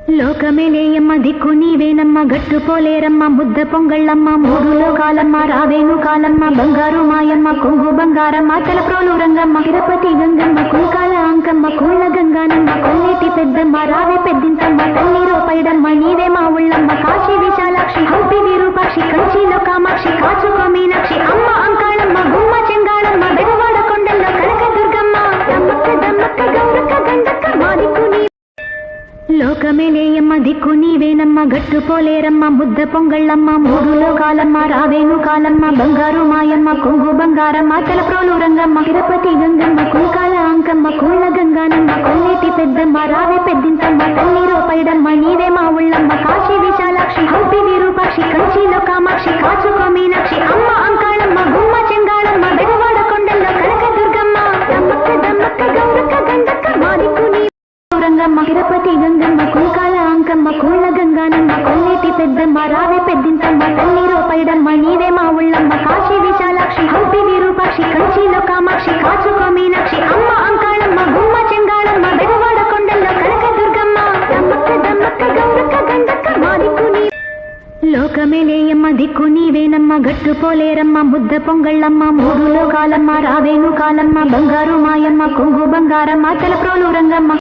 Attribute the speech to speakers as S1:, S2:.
S1: లోకమేలేయమ్మ దిక్కు నీవేనమ్మ గట్టు పోలేరమ్మ ముద్ద పొంగళ్ళమ్మ మూడు లోకాలమ్మ రావేను కాలమ్మ బంగారు మాయమ్మ కొంగు బంగారమ్మ తలప్రోలు రంగమ్మ తిరుపతి గంగమ్మ కుంకాల అంకమ్మ కూళ్ళ గంగానమ్మ కొల్లేటి పెద్దమ్మ రావే పెద్దింతమ్మ తల్లి రూపైడమ్మ నీవే మా ఉళ్ళమ్మ కాశీ విశాలాక్షి హంపి విరూపాక్షి కంచిలో కామాక్షి కాచుకో మీనాక్షి అమ్మ అంకాళమ్మ గుమ్మ చెంగాళమ్మ బెదవాడ కొండల్లో కనక దుర్గమ్మ దమ్మక్క దమ్మక్క గౌరక్క గండక్క మా దిక్కు నీ లోకమేలేయమ్మ దిక్కు నీవేనమ్మ గట్టు పోలేరమ్మ ముద్ద పొంగళ్ళమ్మ మూడు లోకాలమ్మ రావేను కాలమ్మ బంగారు మాయమ్మ కొంగు బంగారమ్మ తలప్రోలు రంగమ్మ తిరుపతి గంగమ్మ కుంకాల అంకమ్మ కూళ్ళ గంగానమ్మ కొల్లేటి పెద్దమ్మ రావే పెద్దింతమ్మ తల్లి రూపైడమ్మ నీవే మా ఉళ్ళమ్మ కాశీ విశాలాక్షి హంపి విరూపాక్షి కంచిలో కామాక్షి కాచుకో మీనాక్షి అమ్మ అంకాళమ్మ గుమ్మ చెంగాళమ్మ బెదవాడ కొండల్లో కనక దుర్గమ్మ దమ్మక్క దమ్మక్క గౌరక్క గండక్క మా దిక్కు నీ రంగమ్మ తిరుపతి గంగమ్మ కుంకాల అంకమ్మ కూళ్ళ గంగానమ్మ కొల్లేటి పెద్దమ్మ రావే పెద్దింతమ్మ తల్లి రూపైడమ్మ నీవే మా ఉళ్ళమ్మ కాశీ విశాలాక్షి హంపి విరూపాక్షి కంచిలో కామాక్షి కాచుకో మీనాక్షి అమ్మ అంకాళమ్మ గుమ్మ చెంగాళమ్మ బెదవాడ కొండల్లో కనక దుర్గమ్మ దమ్మక్క దమ్మక్క గౌరక్క గండక్క మా దిక్కు నీ లోకమేలేయమ్మ దిక్కు నీవేనమ్మ గట్టు పోలేరమ్మ ముద్ద పొంగళ్ళమ్మ మూడు లోకాలమ్మ రావేను కాలమ్మ బంగారు మాయమ్మ కొంగు బంగారమ్మ తలప్రోలు రంగమ్మ